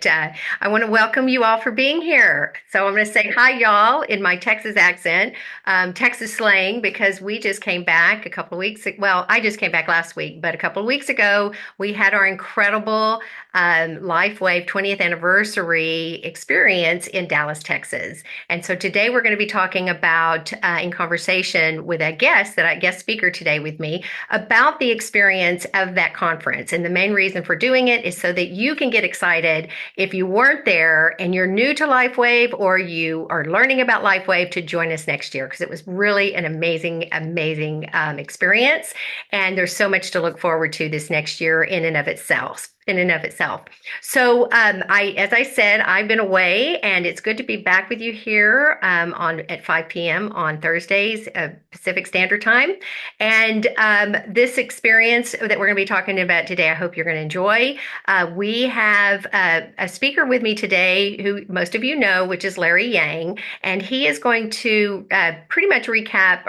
I want to welcome you all for being here. So I'm going to say hi, y'all, in my Texas accent, Texas slang, because we just came back a couple of weeks. Well, I just came back last week, but a couple of weeks ago, we had our incredible Lifewave 20th anniversary experience in Dallas, Texas. And so today we're going to be talking about, in conversation with a guest speaker today with me, about the experience of that conference. And the main reason for doing it is so that you can get excited if you weren't there and you're new to Lifewave or you are learning about Lifewave to join us next year because it was really an amazing experience. And there's so much to look forward to this next year in and of itself. So, as I said, I've been away, and it's good to be back with you here on at 5 p.m. on Thursdays, Pacific Standard Time. And this experience that we're going to be talking about today, I hope you're going to enjoy. We have a speaker with me today who most of you know, which is Larry Yang, and he is going to pretty much recap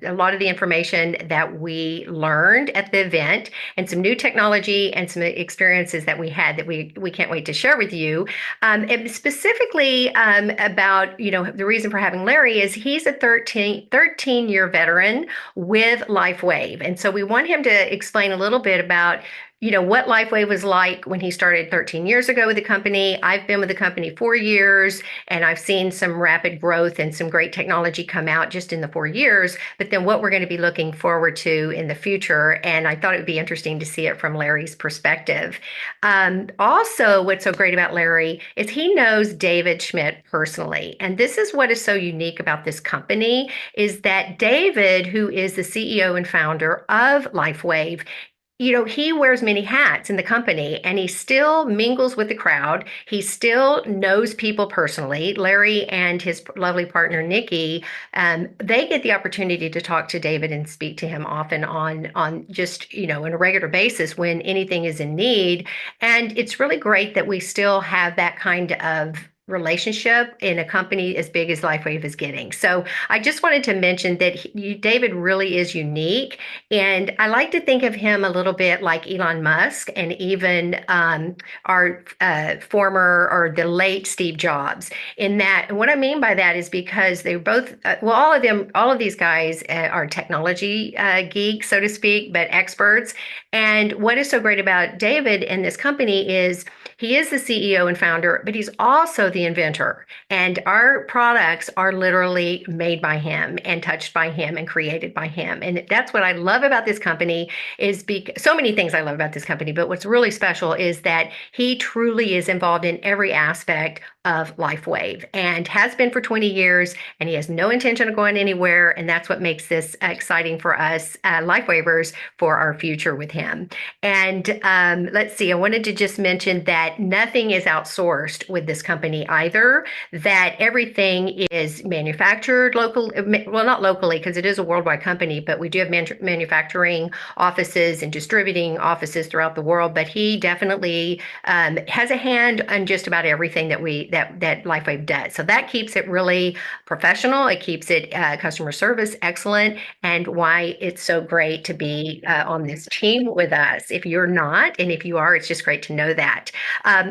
a lot of the information that we learned at the event and some new technology and some experiences that we had that we can't wait to share with you. And specifically about, the reason for having Larry is he's a 13-year veteran with Lifewave. And so we want him to explain a little bit about what Lifewave was like when he started 13 years ago with the company. I've been with the company 4 years, and I've seen some rapid growth and some great technology come out just in the 4 years, but then what we're going to be looking forward to in the future. And I thought it would be interesting to see it from Larry's perspective. Also, what's so great about Larry is he knows David Schmidt personally. And this is what is so unique about this company is that David, who is the CEO and founder of Lifewave, he wears many hats in the company and he still mingles with the crowd. He still knows people personally. Larry and his lovely partner, Nikki, they get the opportunity to talk to David and speak to him often on just, on a regular basis when anything is in need. And it's really great that we still have that kind of relationship in a company as big as Lifewave is getting. So I just wanted to mention that David really is unique. And I like to think of him a little bit like Elon Musk and even our former or the late Steve Jobs. In that, and what I mean by that is because they both, all of these guys are technology geeks, so to speak, but experts. And what is so great about David and this company is he is the CEO and founder, but he's also the inventor. And our products are literally made by him and touched by him and created by him. And that's what I love about this company is so many things I love about this company, but what's really special is that he truly is involved in every aspect of Lifewave and has been for 20 years, and he has no intention of going anywhere. And that's what makes this exciting for us Lifewavers for our future with him. And let's see, I wanted to just mention that nothing is outsourced with this company either, that everything is manufactured local, well, not locally because it is a worldwide company, but we do have manufacturing offices and distributing offices throughout the world. But he definitely has a hand on just about everything that Lifewave does. So that keeps it really professional. It keeps it customer service excellent, and why it's so great to be on this team with us. If you're not, and if you are, it's just great to know that.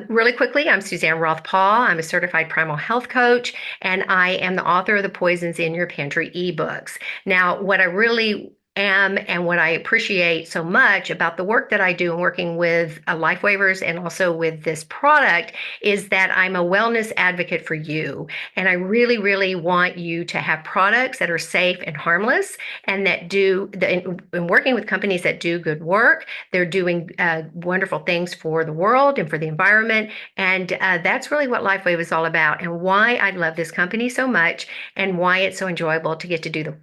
Really quickly, I'm Suzanne Roth-Paul. I'm a certified primal health coach, and I am the author of the Poisons in Your Pantry ebooks. Now, what I really am and what I appreciate so much about the work that I do and working with Lifewavers and also with this product is that I'm a wellness advocate for you. And I really, really want you to have products that are safe and harmless and that in working with companies that do good work, they're doing wonderful things for the world and for the environment. And that's really what Lifewave is all about and why I love this company so much and why it's so enjoyable to get to do the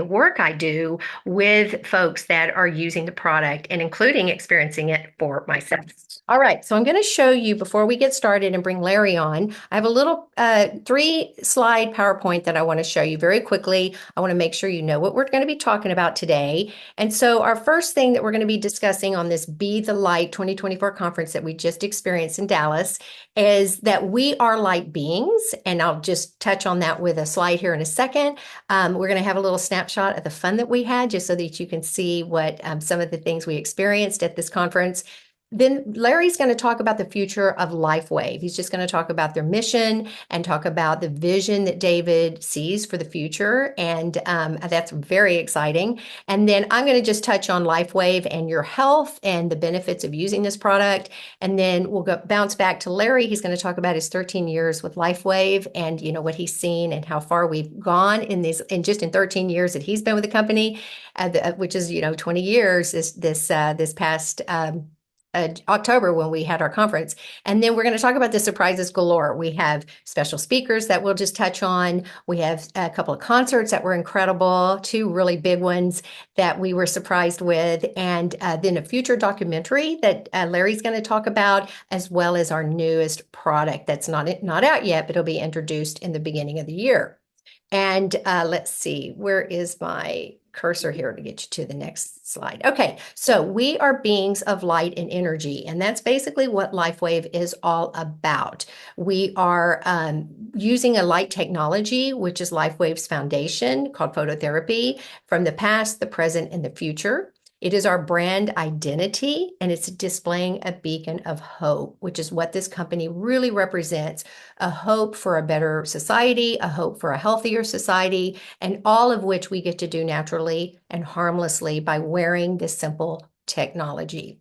work I do with folks that are using the product and including experiencing it for myself. All right, so I'm going to show you before we get started and bring Larry on. I have a little 3-slide PowerPoint that I want to show you very quickly. I want to make sure you know what we're going to be talking about today. And so our first thing that we're going to be discussing on this Be the Light 2024 conference that we just experienced in Dallas is that we are light beings. And I'll just touch on that with a slide here in a second. We're going to have a little snapshot of the fun that we had just so that you can see what some of the things we experienced at this conference. then Larry's going to talk about the future of Lifewave. He's just going to talk about their mission and talk about the vision that David sees for the future. And that's very exciting. And then I'm going to just touch on Lifewave and your health and the benefits of using this product. And then we'll bounce back to Larry. He's going to talk about his 13 years with Lifewave and, what he's seen and how far we've gone in just in 13 years that he's been with the company, which is, 20 years this past October when we had our conference. And then we're going to talk about the surprises galore. We have special speakers that we'll just touch on. We have a couple of concerts that were incredible, two really big ones that we were surprised with, and then a future documentary that Larry's going to talk about, as well as our newest product that's not out yet, but it'll be introduced in the beginning of the year. And let's see, where is my cursor here to get you to the next slide? Okay, so we are beings of light and energy, and that's basically what Lifewave is all about. We are using a light technology, which is Lifewave's foundation, called phototherapy, from the past, the present, and the future. It is our brand identity, and it's displaying a beacon of hope, which is what this company really represents, a hope for a better society, a hope for a healthier society, and all of which we get to do naturally and harmlessly by wearing this simple technology.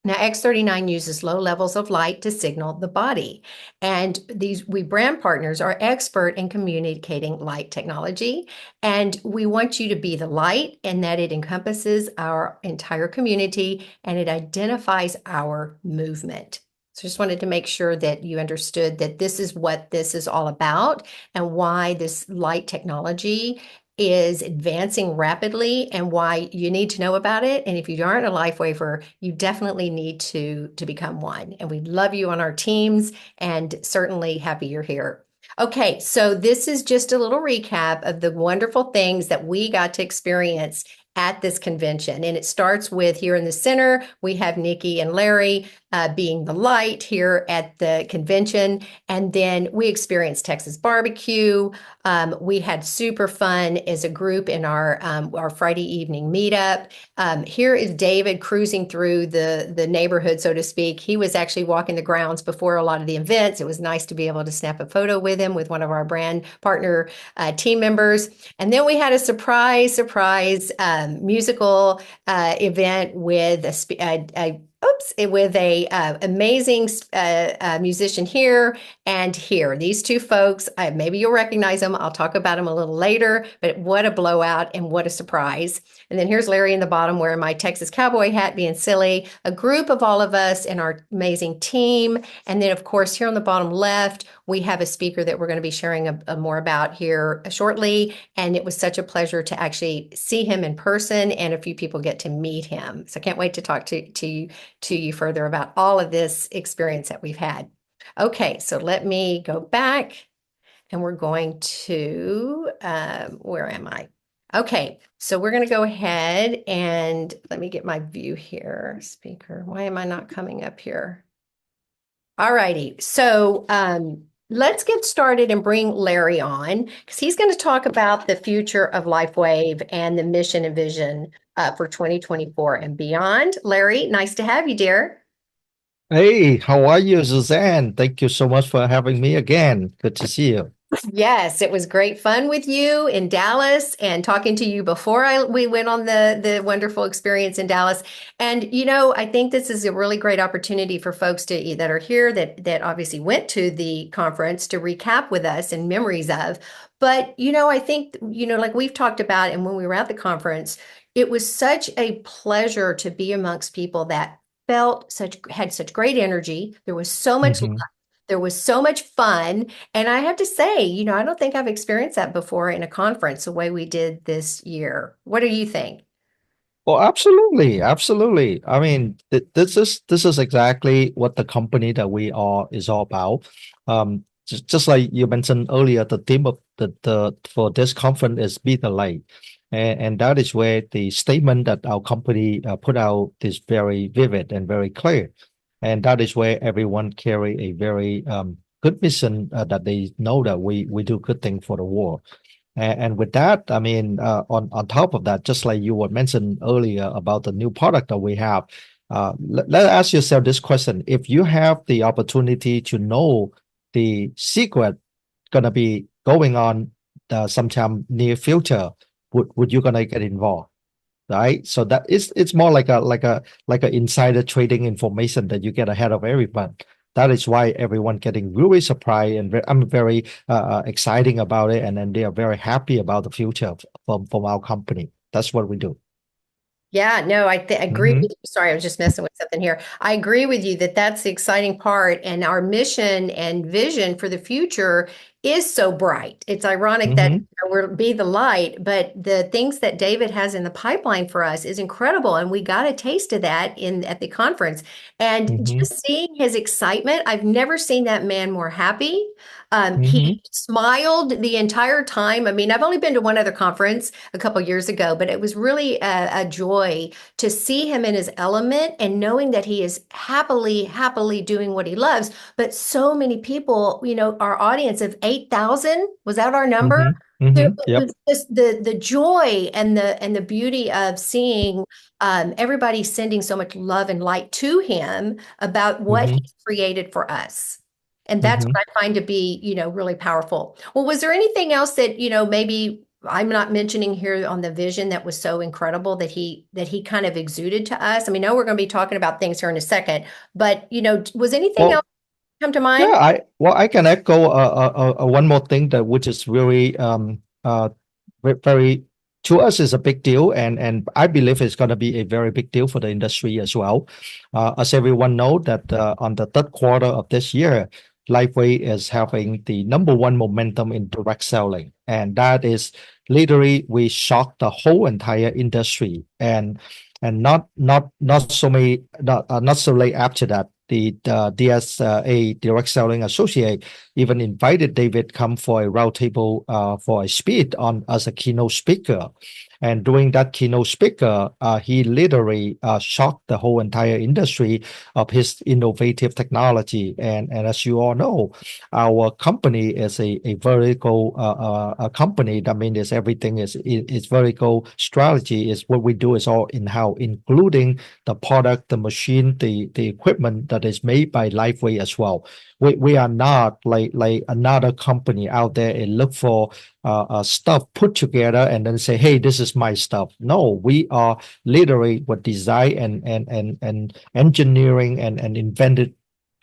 Now, X39 uses low levels of light to signal the body. And we brand partners are expert in communicating light technology. And we want you to be the light, and that it encompasses our entire community and it identifies our movement. So just wanted to make sure that you understood that this is what this is all about and why this light technology is advancing rapidly and why you need to know about it. And if you aren't a Lifewaver, you definitely need to become one. And we love you on our teams and certainly happy you're here. Okay, so this is just a little recap of the wonderful things that we got to experience at this convention. And it starts with here in the center, we have Nikki and Larry being the light here at the convention. And then we experienced Texas barbecue. We had super fun as a group in our Friday evening meetup. Here is David cruising through the neighborhood, so to speak. He was actually walking the grounds before a lot of the events. It was nice to be able to snap a photo with him, with one of our brand partner team members. And then we had a surprise musical event with with a amazing musician here and here. These two folks, maybe you'll recognize them. I'll talk about them a little later, but what a blowout and what a surprise. And then here's Larry in the bottom wearing my Texas cowboy hat, being silly, a group of all of us and our amazing team. And then, of course, here on the bottom left, we have a speaker that we're going to be sharing more about here shortly. And it was such a pleasure to actually see him in person, and a few people get to meet him. So I can't wait to talk to you further about all of this experience that we've had. Okay, so let me go back and we're going to, where am I? Okay, so we're going to go ahead and let me get my view here. Speaker, why am I not coming up here? All righty, so let's get started and bring Larry on because he's going to talk about the future of Lifewave and the mission and vision for 2024 and beyond. Larry, nice to have you, dear. Hey, how are you, Suzanne? Thank you so much for having me again. Good to see you. Yes, it was great fun with you in Dallas and talking to you before we went on the wonderful experience in Dallas. And I think this is a really great opportunity for folks that are here that obviously went to the conference to recap with us and memories of. But I think like we've talked about, and when we were at the conference, it was such a pleasure to be amongst people that had such great energy. There was so much love. Mhm. There was so much fun. And I have to say, I don't think I've experienced that before in a conference the way we did this year. What do you think? Well, absolutely, absolutely. I mean, this is exactly what the company that we are is all about. Just like you mentioned earlier, the theme of the for this conference is "Be the Light," and that is where the statement that our company put out is very vivid and very clear, and that is where everyone carry a very good mission that they know that we do good thing for the world. And with that, I mean, on top of that, just like you were mentioned earlier about the new product that we have, Let ask yourself this question. If you have the opportunity to know the secret gonna be going on sometime near future, would you gonna get involved? Right? So that is it's more like a insider trading information that you get ahead of everyone. That is why everyone getting really surprised and I'm very exciting about it, and then they are very happy about the future from our company. That's what we do. Yeah, no, agree Mm-hmm. with you. Sorry, I was just messing with something here. I agree with you that that's the exciting part, and our mission and vision for the future is so bright. It's ironic that Mm-hmm. we're be the light, but the things that David has in the pipeline for us is incredible, and we got a taste of that in at the conference. And Mm-hmm. just seeing his excitement, I've never seen that man more happy. Mm-hmm. He smiled the entire time. I mean, I've only been to one other conference a couple years ago, but it was really a joy to see him in his element and knowing that he is happily doing what he loves. But so many people, our audience of 8,000, was that our number? Mm-hmm. There Mm-hmm. Yep. was just the joy and the beauty of seeing everybody sending so much love and light to him about what Mm-hmm. he's created for us. And that's Mm-hmm. what I find to be, really powerful. Well, was there anything else that, maybe I'm not mentioning here on the vision that was so incredible that he kind of exuded to us? I mean, I know we're going to be talking about things here in a second, but was anything else Well, come to yeah, mind? I can echo one more thing that which is really very to us is a big deal, and I believe it's going to be a very big deal for the industry as well. As everyone know that on the third quarter of this year, Lifeway is having the number one momentum in direct selling, and that is literally we shocked the whole entire industry, and not so many not so late after that. The DSA Direct Selling Associate even invited David come for a roundtable for a speech on as a keynote speaker. And during that keynote speaker, he literally shocked the whole entire industry of his innovative technology. And as you all know, our company is a vertical a company. That means everything is vertical strategy. Is what we do is all in-house, including the product, the machine, the equipment that is made by Lifeway as well. We are not like another company out there and look for stuff put together and then say, hey, this is my stuff. No, we are literally what design and engineering and invented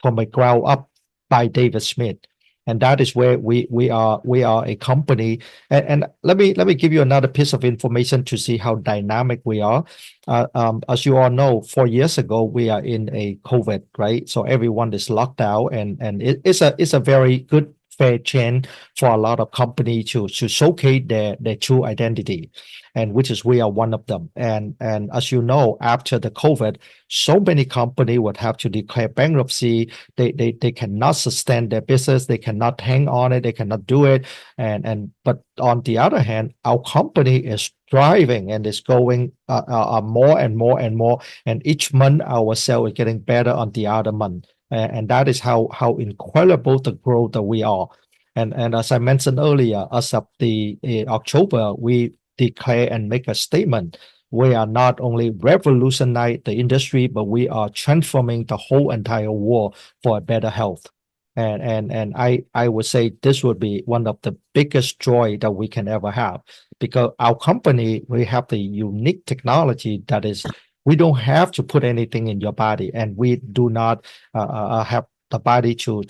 from a ground up by David Smith. And that is where we are a company. And let me give you another piece of information to see how dynamic we are. As you all know, 4 years ago we are in a COVID, right? So everyone is locked down, and it's a very good fair chance for a lot of companies to showcase their true identity, and which is we are one of them. And as you know, after the COVID, so many companies would have to declare bankruptcy. They cannot sustain their business. They cannot hang on it. They cannot do it. And but on the other hand, our company is thriving and is going more and more and more. And each month our sale is getting better on the other month. And that is how incredible the growth that we are. And as I mentioned earlier, as of the October, we declare and make a statement. We are not only revolutionizing the industry, but we are transforming the whole entire world for a better health. And I would say this would be one of the biggest joy that we can ever have, because our company, we have the unique technology that is we don't have to put anything in your body, and we do not have the body to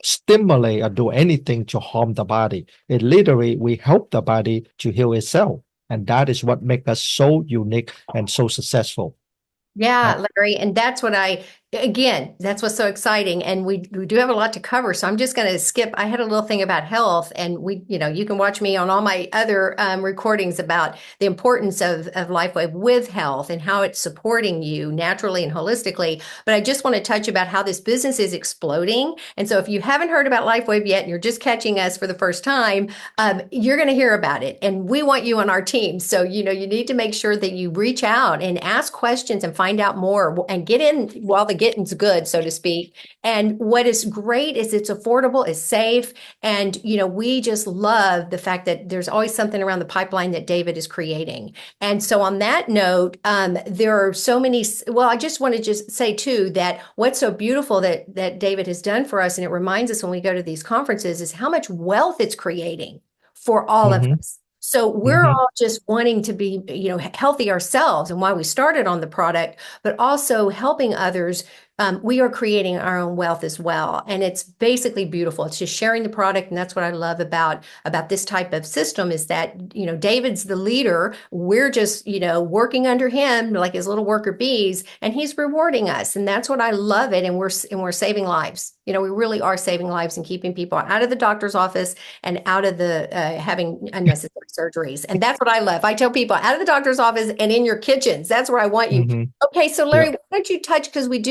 stimulate or do anything to harm the body. It literally we help the body to heal itself, and that is what makes us so unique and so successful. Uh, Yeah, Larry, and that's what's so exciting. And we do have a lot to cover. So I'm just going to skip. I had a little thing about health, and you can watch me on all my other recordings about the importance of LifeWave with health and how it's supporting you naturally and holistically. But I just want to touch about how this business is exploding. And so if you haven't heard about LifeWave yet and you're just catching us for the first time, you're going to hear about it. And we want you on our team. So, you need to make sure that you reach out and ask questions and find out more and get in while the getting's good, so to speak. And what is great is it's affordable, it's safe, and we just love the fact that there's always something around the pipeline that David is creating. And so on that note, there are so many. Well, I just want to just say too that what's so beautiful that David has done for us, and it reminds us when we go to these conferences, is how much wealth it's creating for all of Mm-hmm. us. So we're Mm-hmm. all just wanting to be, healthy ourselves and why we started on the product, but also helping others. We are creating our own wealth as well. And it's basically beautiful. It's just sharing the product. And that's what I love about this type of system is that, David's the leader. We're just, working under him like his little worker bees, and he's rewarding us. And that's what I love it. And we're saving lives. We really are saving lives and keeping people out of the doctor's office and out of the having unnecessary surgeries. And that's what I love. I tell people out of the doctor's office and in your kitchens. That's where I want you. Mm-hmm. Okay, so Larry, Yep. why don't you touch, because we've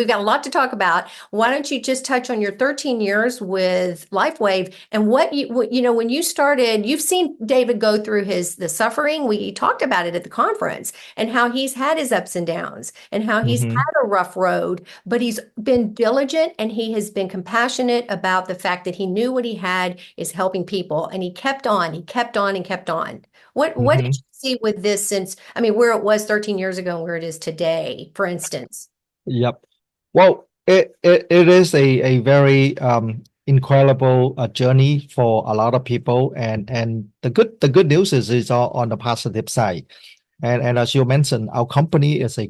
got a lot to talk about. Why don't you just touch on your 13 years with Lifewave and when you started, you've seen David go through the suffering. We talked about it at the conference and how he's had his ups and downs and how he's Mm-hmm. had a rough road, but he's been diligent and he has been compassionate about the fact that he knew what he had is helping people, and he kept on, he kept on and kept on. What did Mm-hmm. you see with this since, I mean, where it was 13 years ago and where it is today, for instance? Yep. Well, it is a very incredible journey for a lot of people, and the good news is it's all on the positive side. And as you mentioned, our company is a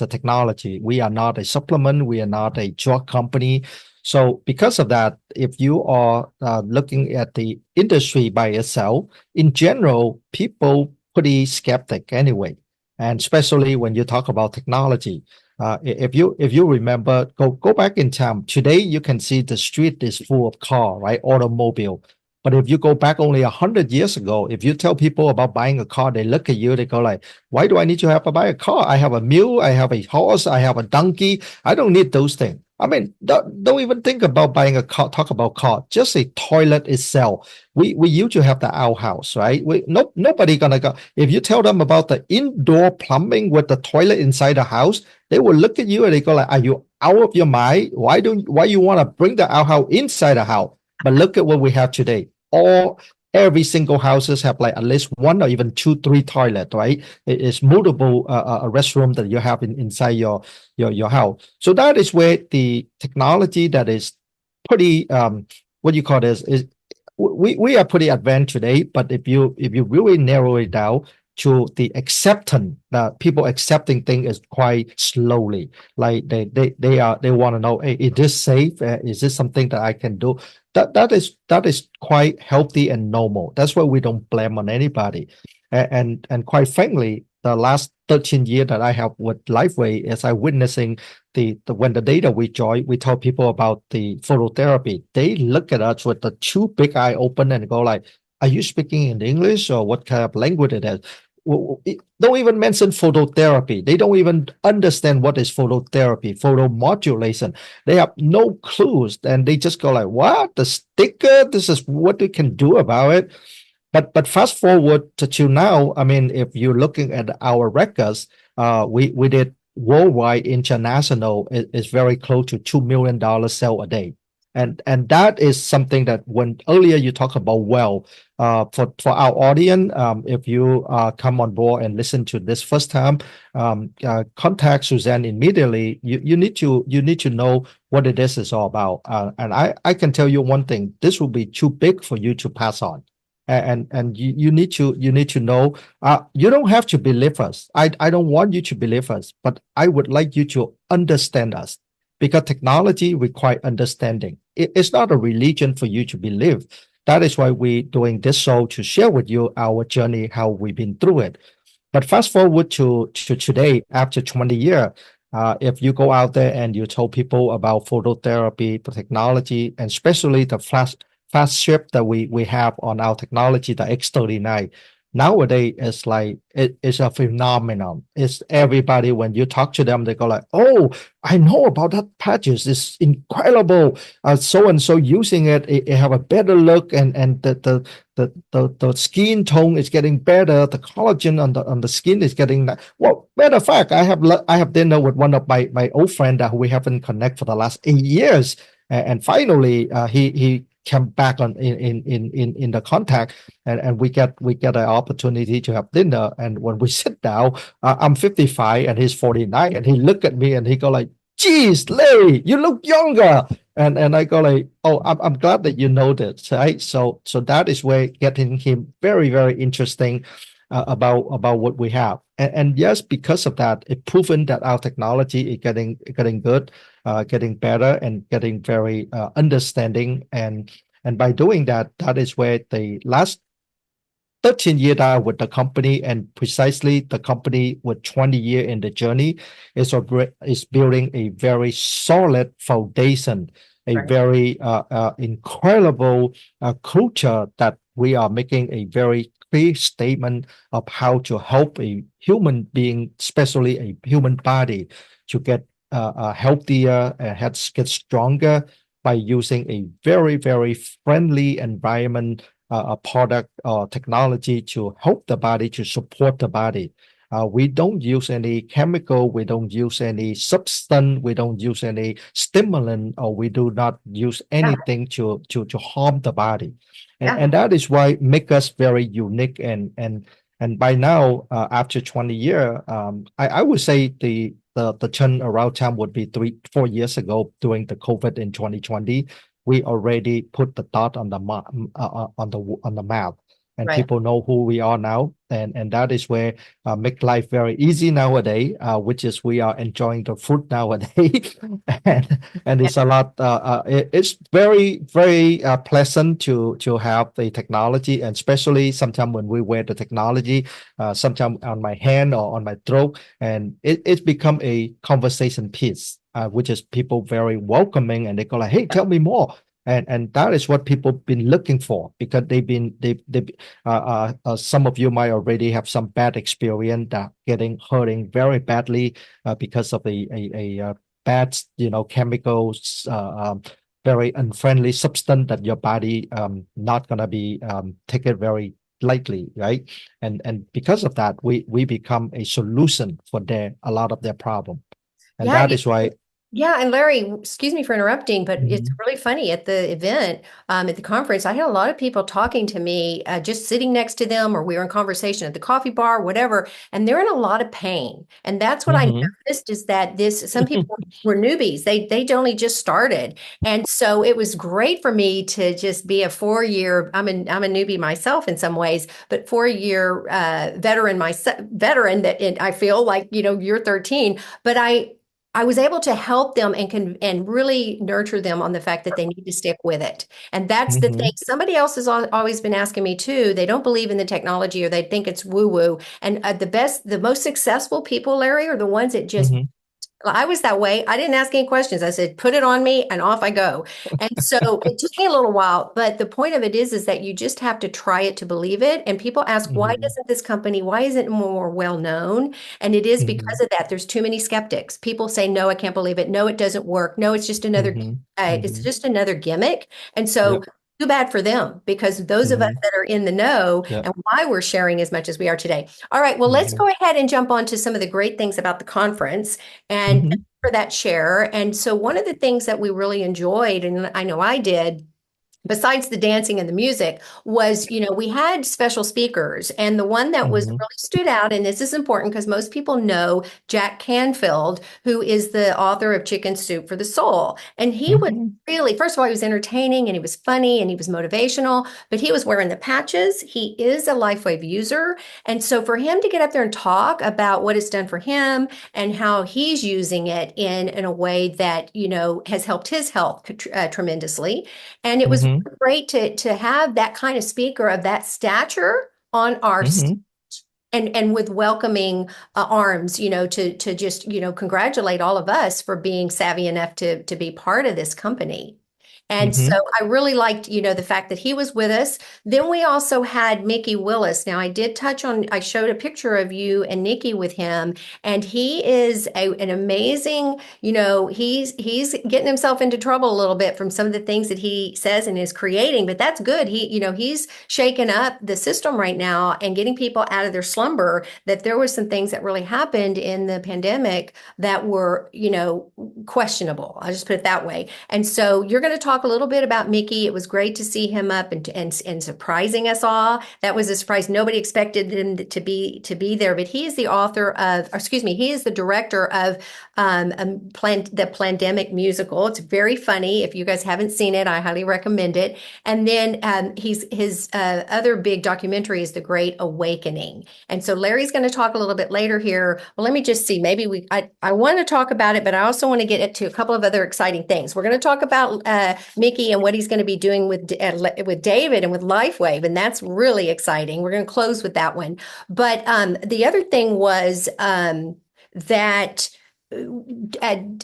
technology. We are not a supplement. We are not a drug company. So because of that, if you are looking at the industry by itself, in general, people pretty skeptic anyway, and especially when you talk about technology. If you remember, go back in time. Today, you can see the street is full of car, right? Automobile. But if you go back only 100 years ago, if you tell people about buying a car, they look at you, they go like, why do I need to have to buy a car? I have a mule, I have a horse, I have a donkey. I don't need those things. I mean, don't even think about buying a car, talk about car, just a toilet itself. We used to have the outhouse, right? Nobody gonna go. If you tell them about the indoor plumbing with the toilet inside the house, they will look at you and they go like, are you out of your mind? Why you want to bring the outhouse inside the house? But look at what we have today. Every single houses have like at least one or even two, three toilet, right? It's multiple restroom that you have inside your house. So that is where the technology that is pretty what you call this is we are pretty advanced today. But if you really narrow it down to the acceptance, that people accepting things is quite slowly. Like they want to know, hey, is this safe? Is this something that I can do? That is quite healthy and normal. That's why we don't blame on anybody. And quite frankly, the last 13 years that I have with Lifeway is I witnessing the when the data we join, we tell people about the phototherapy. They look at us with the two big eye open and go like, are you speaking in English or what kind of language it is? Don't even mention phototherapy. They don't even understand what is phototherapy, photomodulation. They have no clues, and they just go like, "What? The sticker? This is what we can do about it." But fast forward to now. I mean, if you're looking at our records, we did worldwide international is very close to $2 million sale a day. And that is something that when earlier you talk about for our audience, if you come on board and listen to this first time, contact Suzanne immediately. You need to know what it is all about. And I can tell you one thing: this will be too big for you to pass on. And you need to know, you don't have to believe us. I don't want you to believe us, but I would like you to understand us, because technology requires understanding. It's not a religion for you to believe. That is why we're doing this show, to share with you our journey, how we've been through it. But fast forward to today, after 20 years, if you go out there and you tell people about phototherapy, the technology, and especially the fast ship that we have on our technology, the X39, Nowadays, it's like it's a phenomenon. It's everybody when you talk to them, they go like, "Oh, I know about that patches. It's incredible. So and so using it, it have a better look, and the skin tone is getting better. The collagen on the skin is getting well. Matter of fact, I have dinner with one of my old friend that we haven't connect for the last 8 years, and finally he came back on in the contact, and we get an opportunity to have dinner. And when we sit down, I'm 55 and he's 49, and he looked at me and he go like, "Geez, Larry, you look younger." And I go like, "Oh, I'm glad that you know this, right?" So that is where getting him very interesting about what we have. And yes, because of that, it proven that our technology is getting good, getting better, and getting very understanding. And by doing that, that is where the last 13 years now with the company, and precisely the company with 20 years in the journey is building a very solid foundation, a Right. very incredible culture that we are making a very clear statement of how to help a human being, especially a human body, to get healthier and get stronger by using a very friendly environment, a product or technology to help the body, to support the body. We don't use any chemical, we don't use any substance, we don't use any stimulant, or we do not use Yeah. anything to harm the body. Yeah. And that is why make us very unique. And by now, after 20 years, I would say the turnaround time would be 4 years ago during the COVID in 2020. We already put the dot on the on the map, and Right. people know who we are now. And that is where make life very easy nowadays, which is we are enjoying the fruit nowadays. And Yeah. it's a lot it's very pleasant to have the technology, and especially sometimes when we wear the technology, sometimes on my hand or on my throat, and it's become a conversation piece, which is people very welcoming, and they go like, "Hey, tell me more." And that is what people been looking for, because they some of you might already have some bad experience that getting hurting very badly because of a bad, chemicals, very unfriendly substance that your body not gonna be take it very lightly, right? And because of that, we become a solution for a lot of their problem. And Yeah. that is why. Yeah, and Larry, excuse me for interrupting, but it's Mhm, really funny at the event, at the conference. I had a lot of people talking to me, just sitting next to them, or we were in conversation at the coffee bar, whatever, and they're in a lot of pain. And that's what I mhm, noticed is that some people were newbies. They only just started, and so it was great for me to just be a 4 year. I'm a newbie myself in some ways, but 4 year veteran myself, veteran that I feel like you're 13, but I was able to help them and really nurture them on the fact that they need to stick with it. And that's the thing. mhm, Somebody else has always been asking me too. They don't believe in the technology, or they think it's woo woo. And the most successful people, Larry, are the ones that just mhm, I was that way. I didn't ask any questions. I said, put it on me and off I go. And so it took me a little while, but the point of it is that you just have to try it to believe it. And people ask, mhm, why isn't it more well known? And it is because mhm, of that. There's too many skeptics. People say, no, I can't believe it. No, it doesn't work. No, mhm, it's mhm. just another gimmick. And so Yep. too bad for them, because those of us Mhm, that are in the know yep. and why we're sharing as much as we are today. All right, well, let's Mhm, go ahead and jump on to some of the great things about the conference. And mhm, for that share. And so one of the things that we really enjoyed, and I know I did, besides the dancing and the music, was we had special speakers, and the one that was mhm, really stood out, and this is important because most people know Jack Canfield, who is the author of Chicken Soup for the Soul. And he was mhm, really, first of all, he was entertaining, and he was funny, and he was motivational, but he was wearing the patches. He is a Lifewave user, and so for him to get up there and talk about what it's done for him and how he's using it in a way that has helped his health tremendously. And it was mhm, great to have that kind of speaker of that stature on our mhm. and with welcoming arms, to just congratulate all of us for being savvy enough to be part of this company. And so Mm-hmm. I really liked, the fact that he was with us. Then we also had Mickey Willis. Now I showed a picture of you and Nikki with him, and he is an amazing, he's getting himself into trouble a little bit from some of the things that he says and is creating, but that's good. He's shaking up the system right now and getting people out of their slumber, that there was some things that really happened in the pandemic that were, questionable. I'll just put it that way. And so you're going to talk a little bit about Mickey. It was great to see him up and surprising us all. That was a surprise. Nobody expected him to be there, but he is the author of, or excuse me, he is the director of the Plandemic musical. It's very funny. If you guys haven't seen it, I highly recommend it. And then his other big documentary is The Great Awakening. And so Larry's going to talk a little bit later here. Well, let me just see. I want to talk about it, but I also want to get into a couple of other exciting things. We're going to talk about Mickey and what he's going to be doing with David and with Lifewave, and that's really exciting. We're going to close with that one. But the other thing was that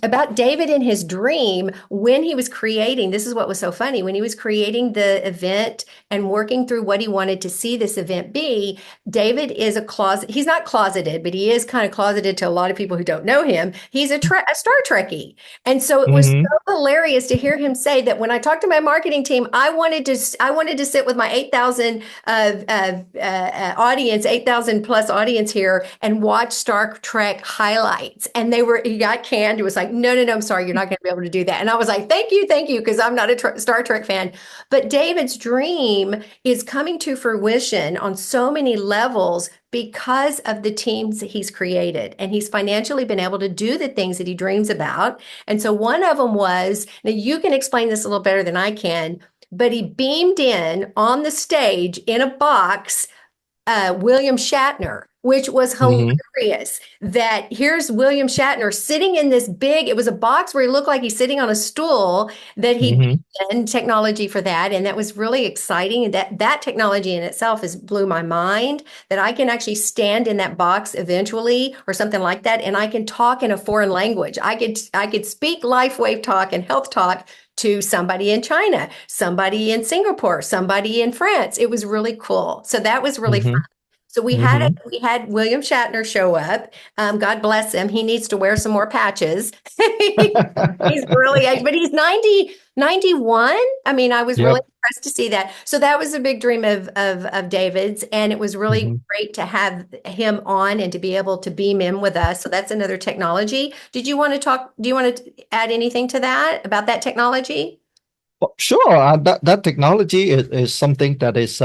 about David in his dream when he was creating, this is what was so funny, when he was creating the event and working through what he wanted to see this event be. David is he's not closeted, but he is kind of closeted to a lot of people who don't know him. He's a Star Trekkie. And so it was Mm-hmm. so hilarious to hear him say that when I talked to my marketing team, I wanted to sit with my 8,000 audience, 8,000 plus audience here and watch Star Trek highlights. And he got canned. It was like, no, no, no, I'm sorry, you're not going to be able to do that. And I was like, thank you, because I'm not a Star Trek fan. But David's dream is coming to fruition on so many levels because of the teams that he's created. And he's financially been able to do the things that he dreams about. And so one of them was, now you can explain this a little better than I can, but he beamed in on the stage in a box William Shatner, which was Mm-hmm. hilarious. That here's William Shatner sitting in this big, it was a box where he looked like he's sitting on a stool that he'd Mm-hmm. been technology for that. And that was really exciting. And that technology in itself has blew my mind, that I can actually stand in that box eventually or something like that. And I can talk in a foreign language. I could speak LifeWave talk and health talk to somebody in China, somebody in Singapore, somebody in France. It was really cool. So that was really fun. Mm-hmm. So we had Mm-hmm. we had William Shatner show up. God bless him. He needs to wear some more patches. He's really, but he's 91. I mean, I was really Yep. impressed to see that. So that was a big dream of David's, and it was really Mm-hmm. great to have him on and to be able to beam in with us. So that's another technology. Do you want to add anything to that about that technology? Well, sure. That technology is something that it's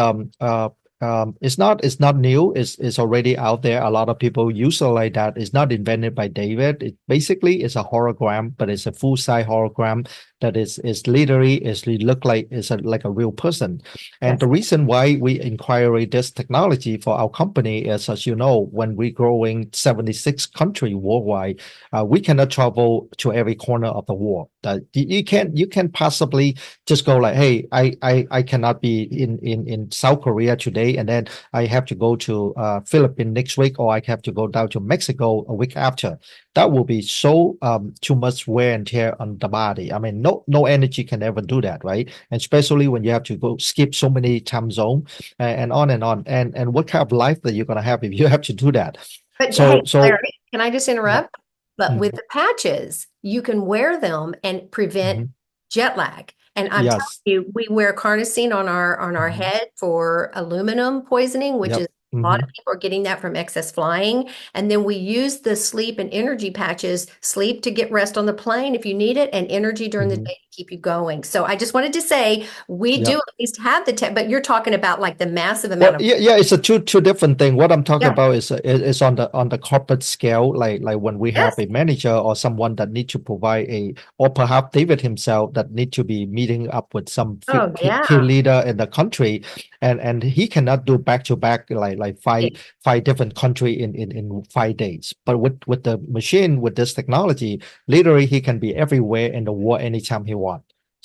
not new. It's already out there. A lot of people use it like that. It's not invented by David. It basically is a hologram, but it's a full size hologram that is literally look like like a real person. And Yes. the reason why we incorporate this technology for our company is, as you know, when we're growing 76 countries worldwide, we cannot travel to every corner of the world. You can possibly just go like, hey, I cannot be in South Korea today, and then I have to go to Philippines next week, or I have to go down to Mexico a week after. That will be so too much wear and tear on the body. I mean, no energy can ever do that, right? And especially when you have to go skip so many time zone and on and on. And what kind of life that you're gonna have if you have to do that? But hey, So Larry, can I just yeah. interrupt? But with Mhm. the patches, you can wear them and prevent Mhm. jet lag. And I'm telling Yes. you, we wear carnosine on our Mhm. head for aluminum poisoning, which is Yep. a lot Hmm. of people are getting that from excess flying. And then we use the sleep and energy patches, sleep to get rest on the plane if you need it, and energy during the day Hmm. to keep you going. So I just wanted to say we do Yep. at least have the tech, but you're talking about like the massive amount Well, of, yeah, it's a two different thing. What I'm talking yeah, about is on the corporate scale, like when we have yes. a manager or someone that need to provide or perhaps David himself that need to be meeting up with some Oh, key yeah. leader in the country, and he cannot do back to back like five different country in 5 days. But with the machine with this technology, literally he can be everywhere in the world anytime he wants.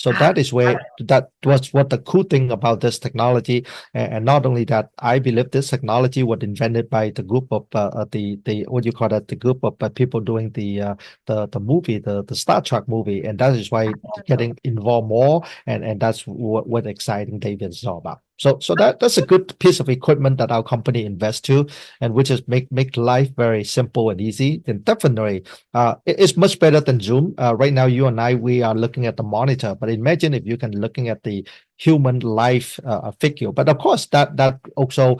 So that is where that was what the cool thing about this technology, and not only that, I believe this technology was invented by the group of the what you call that, the group of people doing the movie, the Star Trek movie, and that is why getting involved more, and that's what exciting David is all about. So that's a good piece of equipment that our company invests to, and which is make life very simple and easy. And definitely, it's much better than Zoom. Right now, you and I, we are looking at the monitor, but imagine if you can looking at the human life figure. But of course, that also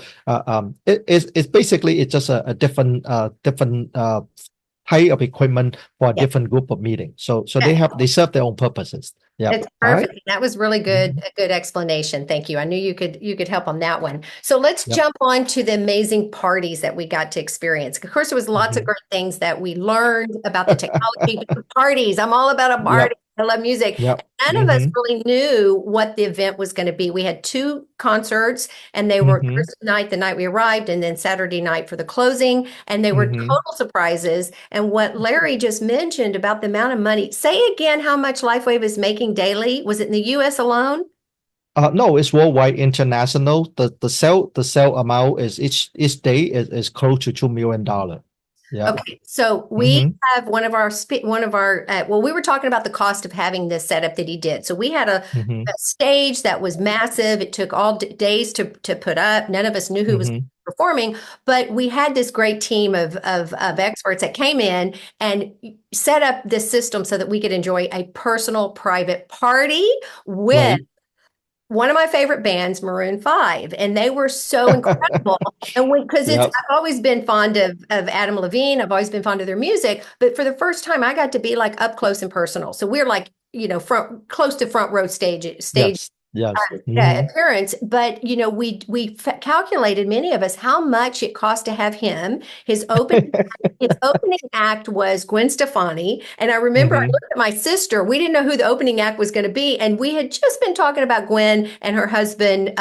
it's basically it's just a different type of equipment for a Yeah. different group of meetings. So Yeah. they serve their own purposes. Yeah. It's All right. perfect. That was really good, Mhm. a good explanation. Thank you. I knew you could help on that one. So let's Yep. jump on to the amazing parties that we got to experience. Of course, there was lots of Mhm. great things that we learned about the technology, but the parties. I'm all about a party. Yep. I love music. Yep. None of us Mhm. really knew what the event was going to be. We had two concerts, and they were Mhm. Thursday night, the night we arrived, and then Saturday night for the closing. And they were Mhm. total surprises. And what Larry just mentioned about the amount of money, say again how much Lifewave is making daily. Was it in the US alone? No, it's worldwide, international. The sale amount is each day is close to $2 million. Yeah. Okay, so we Mm-hmm. have well, we were talking about the cost of having this setup that he did. So we had Mm-hmm. a stage that was massive. It took all days to put up. None of us knew who was Mm-hmm. performing, but we had this great team of experts that came in and set up this system so that we could enjoy a personal private party with Right. one of my favorite bands, Maroon 5, and they were so incredible. And because Yep. I've always been fond of Adam Levine, I've always been fond of their music, but for the first time, I got to be like up close and personal. So we're like, close to front row stage Yes. Yes. Mm-hmm. appearance, but we calculated, many of us, how much it cost to have him. His opening act was Gwen Stefani, and I remember I Mm-hmm. looked at my sister. We didn't know who the opening act was going to be, and we had just been talking about Gwen and her husband.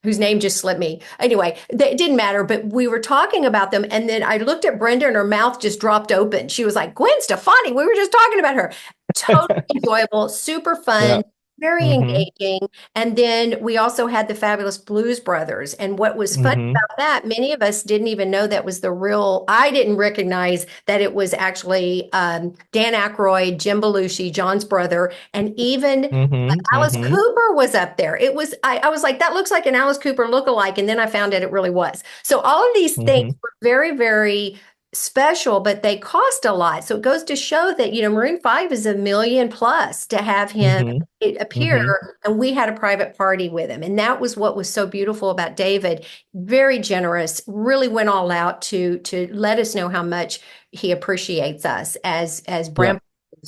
Whose name just slipped me. Anyway, it didn't matter, but we were talking about them. And then I looked at Brenda and her mouth just dropped open. She was like, Gwen Stefani, we were just talking about her. Totally enjoyable, super Yeah. fun, very Mm-hmm. engaging. And then we also had the Fabulous Blues Brothers. And what was funny Mm-hmm. about that, many of us didn't even know that was I didn't recognize that it was actually Dan Aykroyd, Jim Belushi, John's brother, and even Mm-hmm. Alice Mm-hmm. Cooper was up there. I was like, that looks like an Alice Cooper lookalike. And then I found out it really was. So all of these things Mm-hmm. were very, very special, but they cost a lot. So it goes to show that, Maroon 5 is $1 million plus to have him Mm-hmm. Mm-hmm. appear. And we had a private party with him. And that was what was so beautiful about David. Very generous, really went all out to let us know how much he appreciates us as Yeah. brand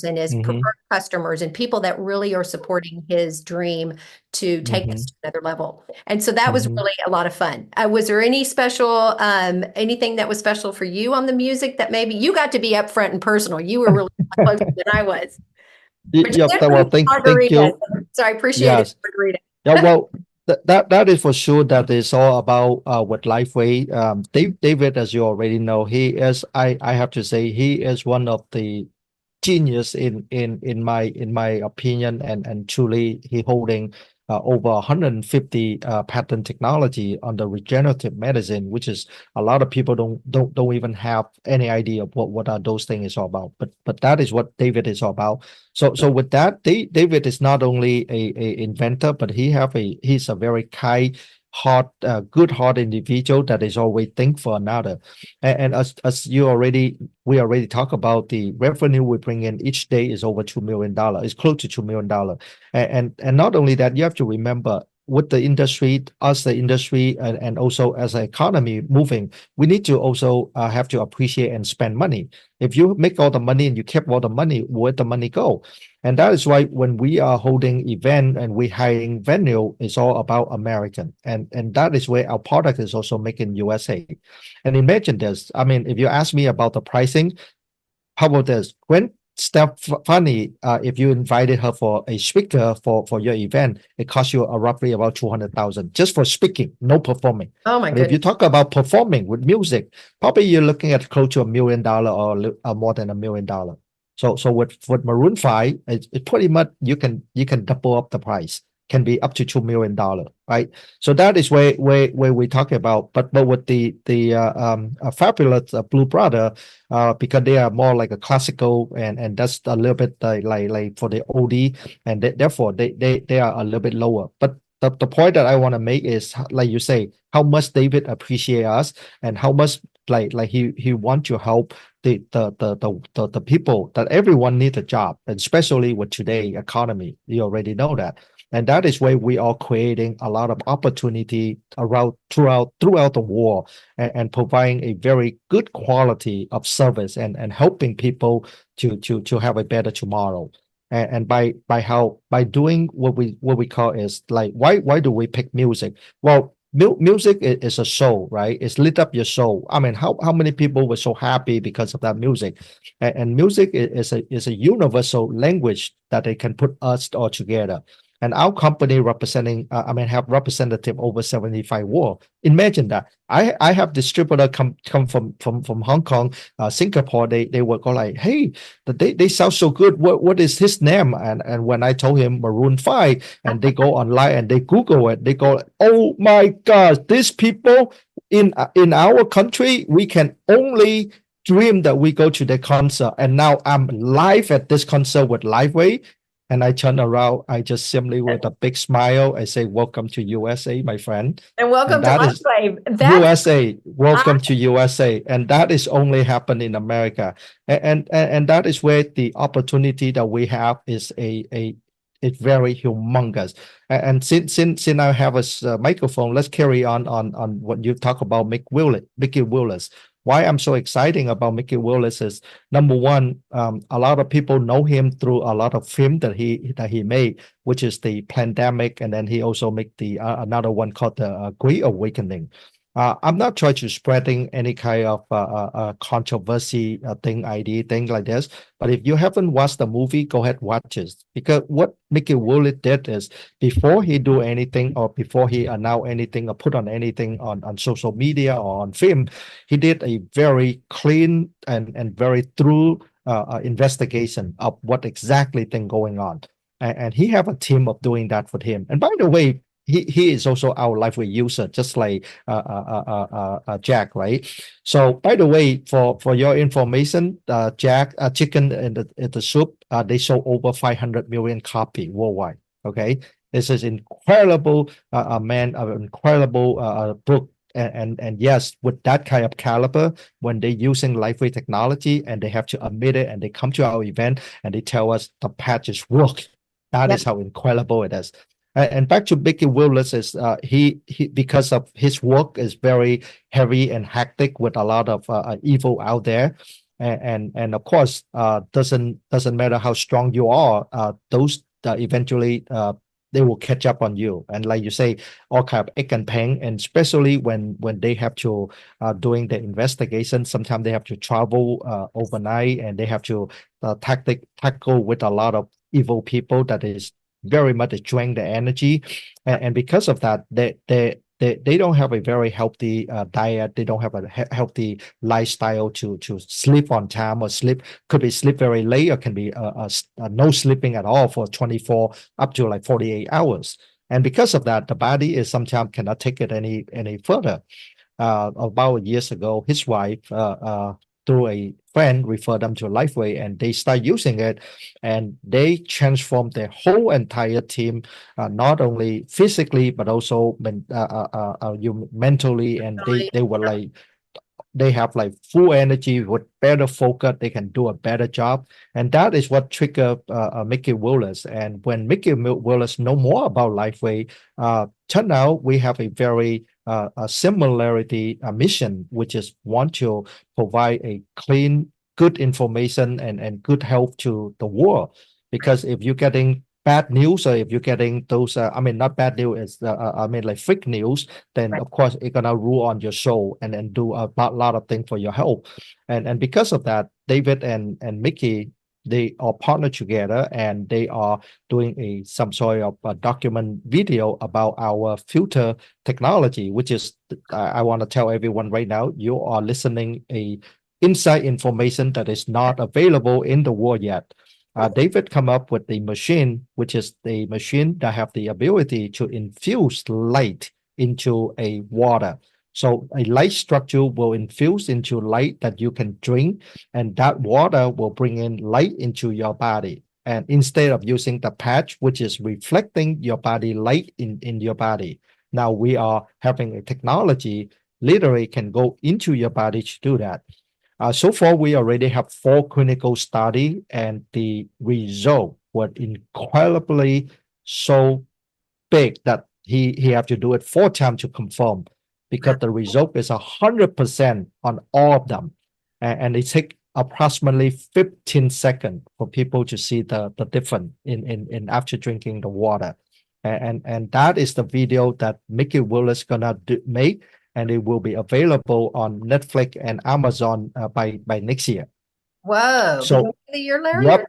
and as Mm-hmm. preferred customers and people that really are supporting his dream to take Mm-hmm. us to another level. And so that was Mm-hmm. really a lot of fun. Was there anything that was special for you on the music that maybe you got to be upfront and personal? You were really closer than I was. But you Yep. did Well, bring thank margarita. you. So I appreciate it, Yes. margarita. Yeah, well, that is for sure. That is all about what Lifeway. David, as you already know, he is. I have to say, he is one of the genius in my opinion, and truly he holding over 150 patent technology on the regenerative medicine, which is a lot of people don't even have any idea of what are those things is all about. But that is what David is all about. So with that, David is not only a inventor, but he's a very kind heart, good heart individual that is always think for another. And as we already talked about, the revenue we bring in each day is over $2 million. It's close to $2 million. And not only that, you have to remember with the industry, as the industry and also as an economy moving, we need to also have to appreciate and spend money. If you make all the money and you keep all the money, where the money go? And that is why when we are holding event and we hiring venue, it's all about American. And that is where our product is also made in USA. And imagine this. I mean, if you ask me about the pricing, how about this? When Stephanie, if you invited her for a speaker for your event, it costs you roughly about 200,000 just for speaking, no performing. Oh my But if you goodness. talk about performing with music, probably you're looking at close to $1 million or more than $1 million. So with Maroon 5, it pretty much you can double up the price, can be up to $2 million, right? So that is where we talk about. But with the fabulous Blue Brother, because they are more like a classical, and that's a little bit like for the oldie, and therefore they are a little bit lower. But the point that I want to make is, like you say, how much David appreciate us, and how much like he want to help the people, that everyone need a job, and especially with today economy. You already know that. And that is why we are creating a lot of opportunity around throughout the world, and providing a very good quality of service, and helping people to have a better tomorrow. And by doing what we call is, like, why do we pick music? Well, music is a soul, right? It's lit up your soul. I mean, how many people were so happy because of that music? And music is a universal language that they can put us all together. And our company representing, have representative over 75 world. Imagine that. I have distributor come from Hong Kong, Singapore. They were go like, hey, they sound so good. What is his name? And when I told him Maroon 5, and they go online and they Google it, they go, oh my God, these people in our country, we can only dream that we go to the concert. And now I'm live at this concert with Lifewave. And I turn around, I just simply with a big smile, I say, welcome to USA, my friend. And welcome And to that is Lifewave. USA. Welcome to USA. And that is only happen in America. And that is where the opportunity that we have is it's very humongous. And since I have a microphone, let's carry on what you talk about, Mickey Willis. Why I'm so excited about Mickey Willis is, number one, a lot of people know him through a lot of film that he made, which is the Pandemic, and then he also made the another one called the Great Awakening. I'm not trying to spreading any kind of controversy idea thing like this. But if you haven't watched the movie, go ahead watch it, because what Mickey Willis did is, before he do anything, or before he announce anything, or put on anything on social media or on film, he did a very clean and very thorough investigation of what exactly thing going on. And he have a team of doing that for him. And by the way, he is also our Lifeway user, just like Jack, right? So, by the way, for your information, Jack, Chicken in the Soup, they sold over 500 million copy worldwide. Okay, this is incredible, incredible book. And yes, with that kind of caliber, when they're using Lifeway technology, and they have to admit it, and they come to our event and they tell us the patches work, that is how incredible it is. And back to Mickey Willis is, he because of his work is very heavy and hectic, with a lot of evil out there, and of course, doesn't matter how strong you are, those eventually they will catch up on you. And like you say, all kind of ache and pain, and especially when they have to doing the investigation, sometimes they have to travel overnight, and they have to tackle with a lot of evil people that is very much drain the energy, and because of that, they don't have a very healthy diet. They don't have a healthy lifestyle to sleep on time, or could be sleep very late, or can be no sleeping at all for 24 up to like 48 hours. And because of that, the body is sometimes cannot take it any further. About years ago, his wife, through a friend, referred them to Lifeway, and they start using it, and they transformed their whole entire team, not only physically but also mentally, and they were like, they have like full energy with better focus. They can do a better job, and that is what triggered Mickey Willis. And when Mickey Willis know more about Lifeway, turn out we have a very a similarity mission, which is want to provide a clean, good information and good health to the world. Because if you're getting bad news, or if you're getting those, not bad news, is like fake news, then of course it's gonna rule on your soul, and then do a lot of things for your health. And because of that, David and Mickey, they are partnered together, and they are doing some sort of a document video about our filter technology, which is, I want to tell everyone right now, you are listening a inside information that is not available in the world yet. David come up with the machine, which is the machine that have the ability to infuse light into a water. So a light structure will infuse into light that you can drink, and that water will bring in light into your body. And instead of using the patch, which is reflecting your body light in your body, now we are having a technology literally can go into your body to do that. So far, we already have 4 clinical studies, and the result was incredibly so big that he have to do it 4 times to confirm, because the result is 100% on all of them, and it takes approximately 15 seconds for people to see the difference in after drinking the water, and that is the video that Mickey Willis gonna make, and it will be available on Netflix and Amazon by next year. Whoa, So, the year, Larry? yep,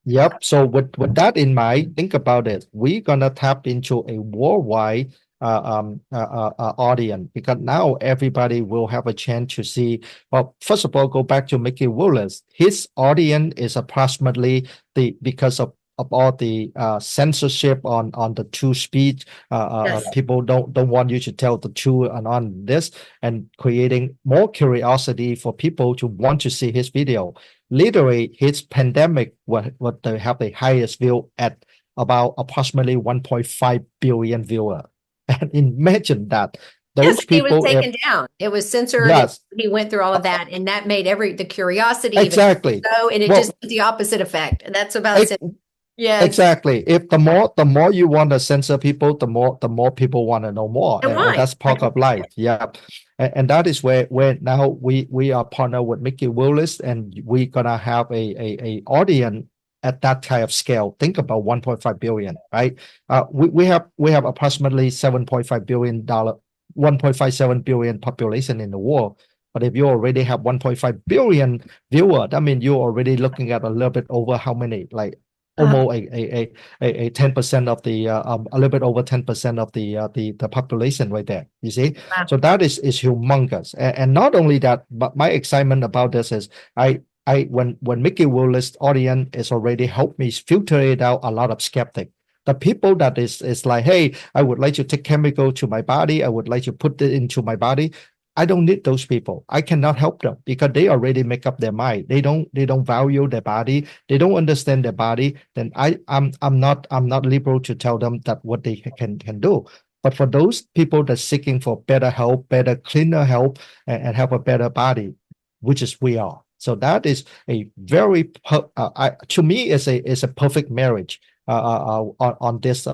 yep. So with that in mind, think about it. We're gonna tap into a worldwide audience, because now everybody will have a chance to see. Well, first of all, go back to Mickey Willis. His audience is approximately because of all the censorship on the true speech. Yes. People don't want you to tell the truth and on this, and creating more curiosity for people to want to see his video. Literally, his pandemic what they have the highest view at about approximately 1.5 billion viewers. And imagine that Yes, those he was people, taken down. It was censored. yes, He went through all of that, and that made the curiosity even exactly. so, and it just Well, did the opposite effect. And that's about it. Yes. exactly. If the more you want to censor people, the more people want to know more, And and why? that's part of life. Yeah, and that is where now we are partnered with Mickey Willis, and we're gonna have a audience at that kind of scale. Think about 1.5 billion, right? We have approximately 7.5 billion, 1.57 billion population in the world. But if you already have 1.5 billion viewer, that means you're already looking at a little bit over how many, like Uh, almost a 10% of the a little bit over 10% of the population right there, you see. wow. So that is humongous, and not only that, but my excitement about this is when Mickey Willis audience is already helped me filter it out a lot of skeptic. The people that is like, hey, I would like to take chemical to my body, I would like to put it into my body. I don't need those people. I cannot help them because they already make up their mind. They don't value their body. They don't understand their body. Then I'm not liberal to tell them that what they can do. But for those people that seeking for better health, better cleaner health, and have a better body, which is we are. So that is a very to me is a perfect marriage on this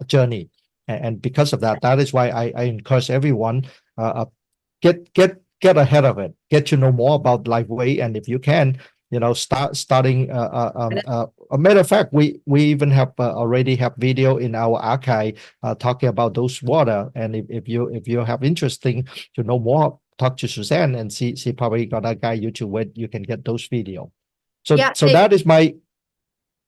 journey. And because of that, that is why I encourage everyone get ahead of it, get to know more about Lifewave, and if you can, starting a matter of fact, we even have already have video in our archive talking about those water, and if you have interesting to know more, talk to Suzanne, and she probably gonna guide you to where you can get those video. So Yeah, that is my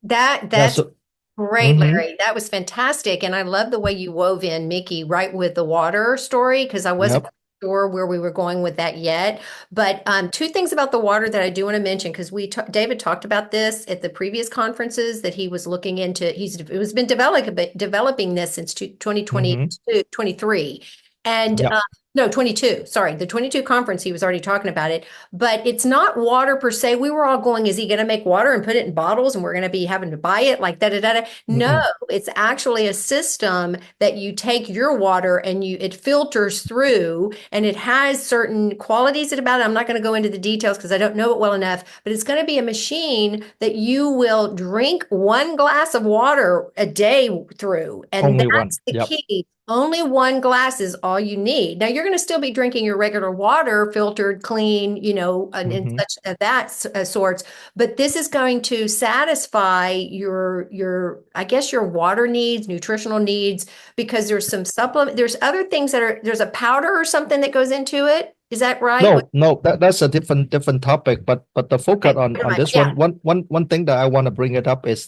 yeah that's so great, mhm, Larry. That was fantastic. And I love the way you wove in Mickey right with the water story, because I wasn't yep, sure where we were going with that yet. But two things about the water that I do want to mention, because David talked about this at the previous conferences that he was looking into. He's been developing this since 2020, mhm, 23. And yep, no, 22. Sorry, the 22 conference, he was already talking about it. But it's not water per se. We were all going, is he going to make water and put it in bottles and we're going to be having to buy it like da da da da? No, mhm, it's actually a system that you take your water and it filters through, and it has certain qualities about it. I'm not going to go into the details because I don't know it well enough, but it's going to be a machine that you will drink 1 glass of water a day through. And only one, that's the yep, key. Only 1 glass is all you need. Now you're going to still be drinking your regular water, filtered, clean, and mhm, such of that sorts. But this is going to satisfy your I guess your water needs, nutritional needs, because there's some supplement. There's other things there's a powder or something that goes into it. Is that right? No, that's a different topic. But the focus Okay, on never on mind. this Yeah. one thing that I want to bring it up is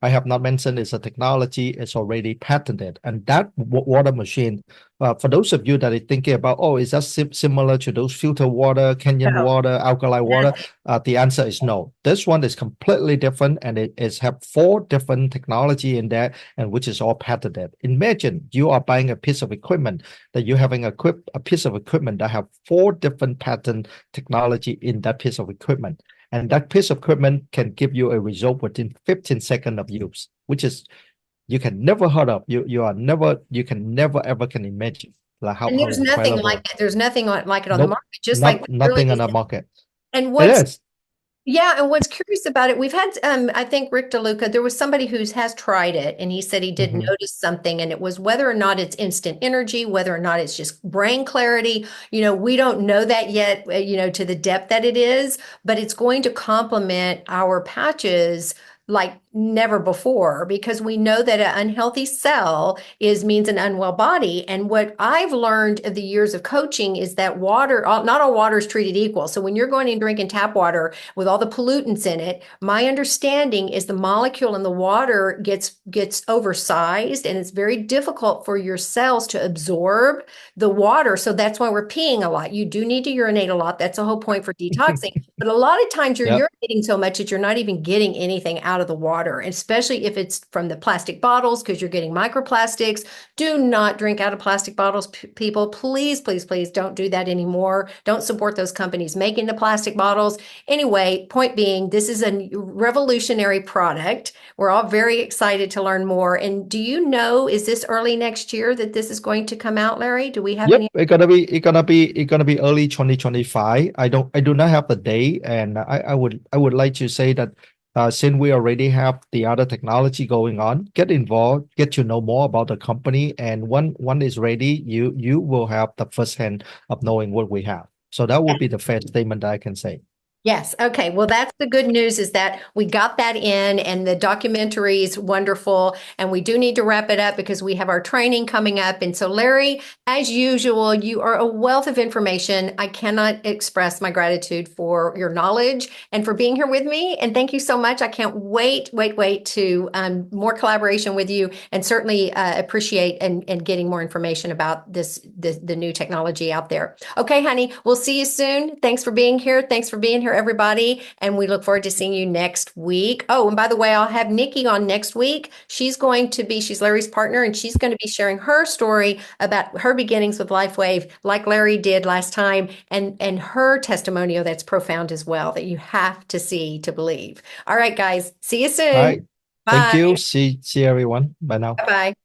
I have not mentioned is a technology is already patented. And that water machine, for those of you that are thinking about, oh, is that similar to those filter water, canyon Oh, water, alkaline water? The answer is no. This one is completely different, and it is have four different technology in there, and which is all patented. Imagine you are buying a piece of equipment that you're having a piece of equipment that have four different patent technology in that piece of equipment. And that piece of equipment can give you a result within 15 seconds of use, which is you can never heard of. You can never ever can imagine like and how there's nothing like incredible. it. There's nothing like it on the Nope, market, just like really nothing on is. the market. And It what's is. Yeah, and what's curious about it, we've had I think Rick DeLuca, there was somebody who has tried it and he said he did Mhm. notice something, and it was whether or not it's instant energy, whether or not it's just brain clarity. We don't know that yet, to the depth that it is, but it's going to complement our patches like never before, because we know that an unhealthy cell is means an unwell body. And what I've learned of the years of coaching is that water, not all water is treated equal. So when you're going and drinking tap water with all the pollutants in it, my understanding is the molecule in the water gets oversized, and it's very difficult for your cells to absorb the water. So that's why we're peeing a lot. You do need to urinate a lot. That's the whole point for detoxing. But a lot of times you're Yep. urinating so much that you're not even getting anything out of the water, especially if it's from the plastic bottles, because you're getting microplastics. Do not drink out of plastic bottles, people. Please, please, please don't do that anymore. Don't support those companies making the plastic bottles. Anyway, point being, this is a revolutionary product. We're all very excited to learn more. And do you know, is this early next year that this is going to come out, Larry? Do we have Yep, any? it's gonna be early 2025. I do not have the date, and I would like to say that since we already have the other technology going on, get involved, get to know more about the company, and when one is ready, you will have the first hand of knowing what we have. So that would be the fair statement that I can say. Yes. Okay. Well, that's the good news, is that we got that in, and the documentary is wonderful. And we do need to wrap it up because we have our training coming up. And so, Larry, as usual, you are a wealth of information. I cannot express my gratitude for your knowledge and for being here with me. And thank you so much. I can't wait to more collaboration with you, and certainly appreciate and getting more information about the new technology out there. Okay, honey, we'll see you soon. Thanks for being here. Thanks for being here, everybody. And we look forward to seeing you next week. Oh, and by the way, I'll have Nikki on next week. She's Larry's partner, and she's going to be sharing her story about her beginnings with Lifewave, like Larry did last time, and her testimonial that's profound as well, that you have to see to believe. All right, guys, see you All soon. right. Thank Bye. you. See everyone. Bye now. Bye-bye.